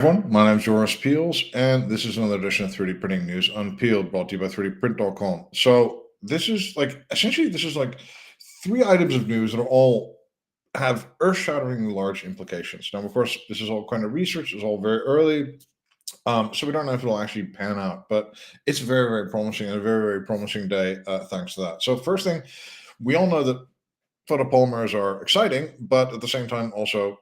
Everyone, my name is Joris Peels, and this is another edition of 3D Printing News Unpeeled, brought to you by 3dprint.com. So this is like three items of news that are all have earth-shatteringly large implications. Now, of course, this is all kind of research; it's all very early, so we don't know if it'll actually pan out. But it's very, very promising, and a very, very promising day thanks to that. So first thing, we all know that photopolymers are exciting, but at the same time also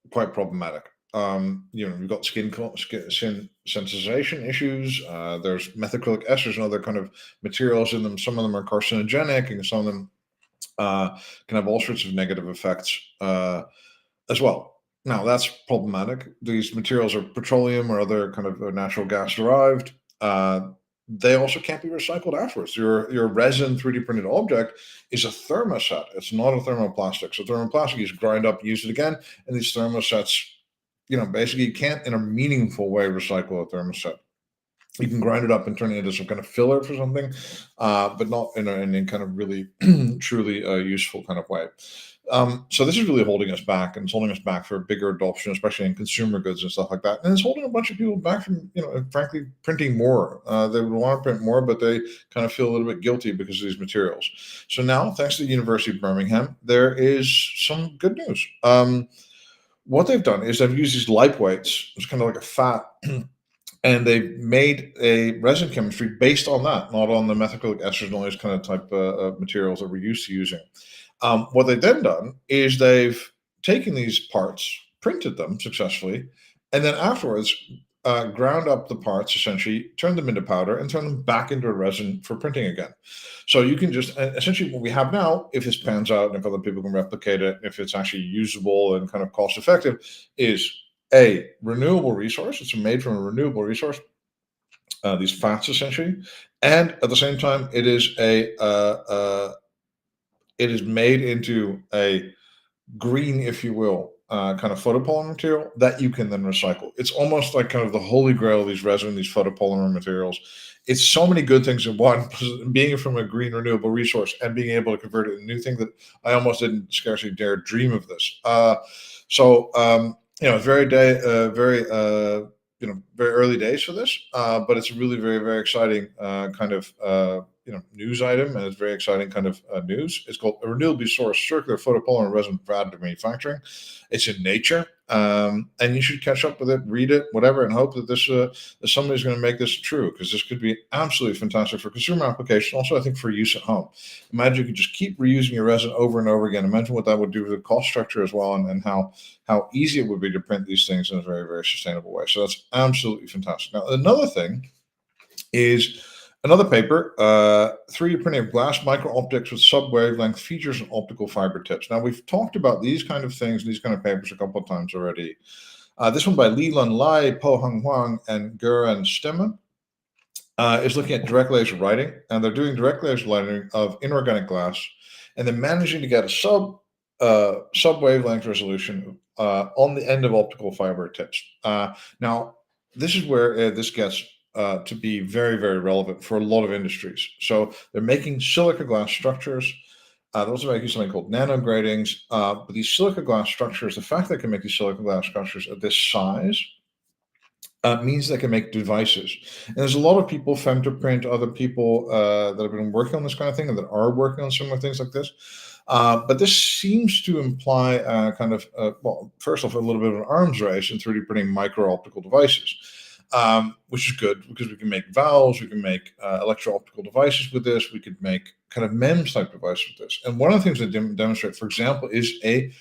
quite problematic. We've got skin sensitization issues. There's methacrylic esters and other kind of materials in them. Some of them are carcinogenic, and some of them can have all sorts of negative effects as well. Now, that's problematic. These materials are petroleum or other kind of natural gas derived. They also can't be recycled afterwards. Your resin 3D printed object is a thermoset. It's not a thermoplastic. So thermoplastic is grind up, use it again, and these thermosets, basically you can't in a meaningful way recycle a thermoset. You can grind it up and turn it into some kind of filler for something, but not in a kind of really truly useful kind of way. So this is really holding us back, and it's holding us back for bigger adoption, especially in consumer goods and stuff like that. And it's holding a bunch of people back from, frankly, printing more. They would want to print more, but they kind of feel a little bit guilty because of these materials. So now, thanks to the University of Birmingham, there is some good news. What they've done is they've used these lipoates. It's kind of like a fat. And they've made a resin chemistry based on that, not on the methacrylic esters and all these kind of type of materials that we're used to using. What they've then done is they've taken these parts, printed them successfully, and then afterwards ground up the parts, essentially, turned them into powder, and turned them back into a resin for printing again. So you can just, essentially what we have now, if this pans out and if other people can replicate it, if it's actually usable and kind of cost effective, is a renewable resource. It's made from a renewable resource, these fats essentially, and at the same time, it is made into a green, if you will, kind of photopolymer material that you can then recycle. It's almost like kind of the holy grail of these resin, these photopolymer materials. It's so many good things in one, being from a green renewable resource and being able to convert it into a new thing that I almost didn't scarcely dare dream of this. Very early days for this, but it's a really very, very exciting kind of news item, and it's very exciting kind of news. It's called a renewably sourced circular photopolymer resin for additive manufacturing. It's in Nature, and you should catch up with it, read it, whatever, and hope that that somebody's going to make this true, because this could be absolutely fantastic for consumer application. Also, I think for use at home. Imagine you could just keep reusing your resin over and over again. Imagine what that would do to the cost structure as well, and how easy it would be to print these things in a very, very sustainable way. So that's absolutely fantastic. Now, another thing is another paper, 3D printing of glass micro-optics with sub-wavelength features and optical fiber tips. Now, we've talked about these kind of things, these kind of papers a couple of times already. This one by Li Lun Lai, Po Hung Huang, and Guren Stemmen is looking at direct laser writing, and they're doing direct laser writing of inorganic glass, and they're managing to get a sub-wavelength resolution on the end of optical fiber tips. Now, this is where this gets to be very, very relevant for a lot of industries. So they're making silica glass structures. They're also making something called nano gratings. But these silica glass structures, the fact they can make these silica glass structures at this size means they can make devices. And there's a lot of people, Femtoprint, other people that have been working on this kind of thing and that are working on similar things like this. But this seems to imply first off, a little bit of an arms race in 3D printing micro-optical devices. Which is good because we can make valves, we can make electro-optical devices with this, we could make kind of MEMS type devices with this. And one of the things they demonstrate, for example, is a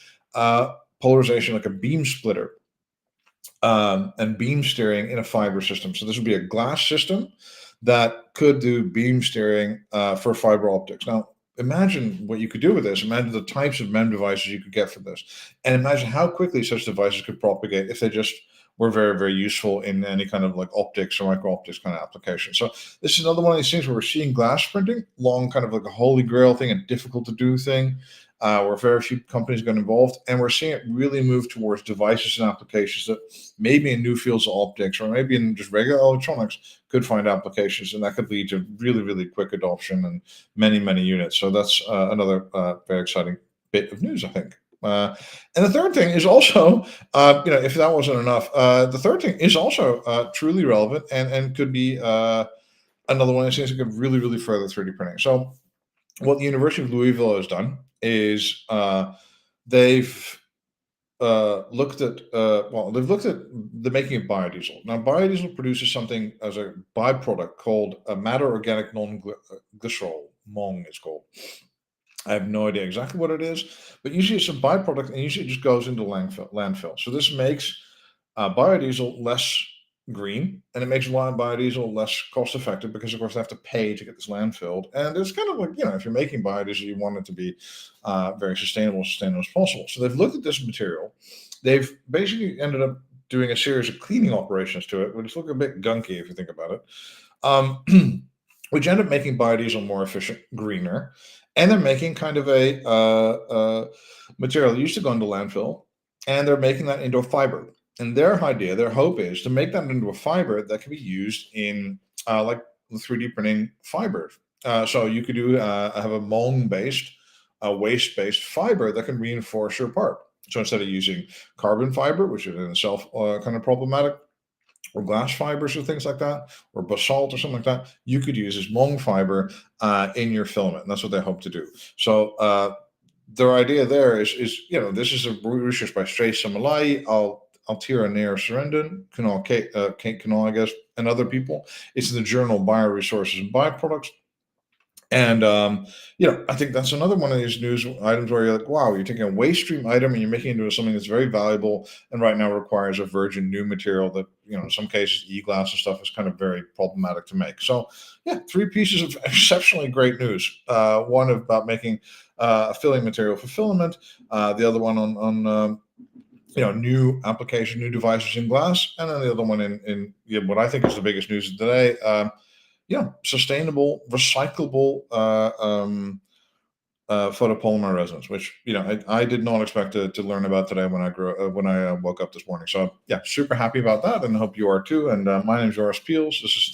polarization, like a beam splitter and beam steering in a fiber system. So this would be a glass system that could do beam steering for fiber optics. Now, imagine what you could do with this. Imagine the types of MEM devices you could get from this. And imagine how quickly such devices could propagate if they just were very, very useful in any kind of like optics or micro optics kind of application. So this is another one of these things where we're seeing glass printing, long kind of like a holy grail thing, a difficult to do thing, where very few companies got involved. And we're seeing it really move towards devices and applications that maybe in new fields of optics or maybe in just regular electronics could find applications. And that could lead to really, really quick adoption and many, many units. So that's another very exciting bit of news, I think. And the third thing is also, if that wasn't enough, the third thing is also truly relevant and could be another one of those things that could really, really further 3D printing. So, what the University of Louisville has done is they've they've looked at the making of biodiesel. Now, biodiesel produces something as a byproduct called a matter organic non-glycerol. MONG is called. I have no idea exactly what it is, but usually it's a byproduct, and usually it just goes into landfill. So this makes biodiesel less green, and it makes biodiesel less cost effective because, of course, they have to pay to get this landfilled. And it's kind of like, if you're making biodiesel, you want it to be very sustainable as possible. So they've looked at this material. They've basically ended up doing a series of cleaning operations to it, which look a bit gunky if you think about it, which end up making biodiesel more efficient, greener. And they're making kind of a material that used to go into landfill, and they're making that into a fiber. And their hope is to make that into a fiber that can be used in like 3D printing fiber. So you could have a MONG-based, waste-based fiber that can reinforce your part. So instead of using carbon fiber, which is in itself kind of problematic, or glass fibers or things like that, or basalt or something like that, you could use this MONG fiber in your filament. And that's what they hope to do. So their idea there is this is a research by Strace Samalai, Altira Nair Sarandon, Kate Canal, I guess, and other people. It's in the journal Bioresources and Byproducts. And I think that's another one of these news items where you're like, wow, you're taking a waste stream item and you're making it into something that's very valuable, and right now requires a virgin new material that, in some cases, e-glass and stuff is kind of very problematic to make. So, yeah, three pieces of exceptionally great news. One about making a filling material for filament. The other one on new application, new devices in glass, and then the other one in what I think is the biggest news of today. Sustainable, recyclable photopolymer resins, which I did not expect to learn about today when I woke up this morning. So yeah, super happy about that, and I hope you are too. And my name is Joris Peels. This is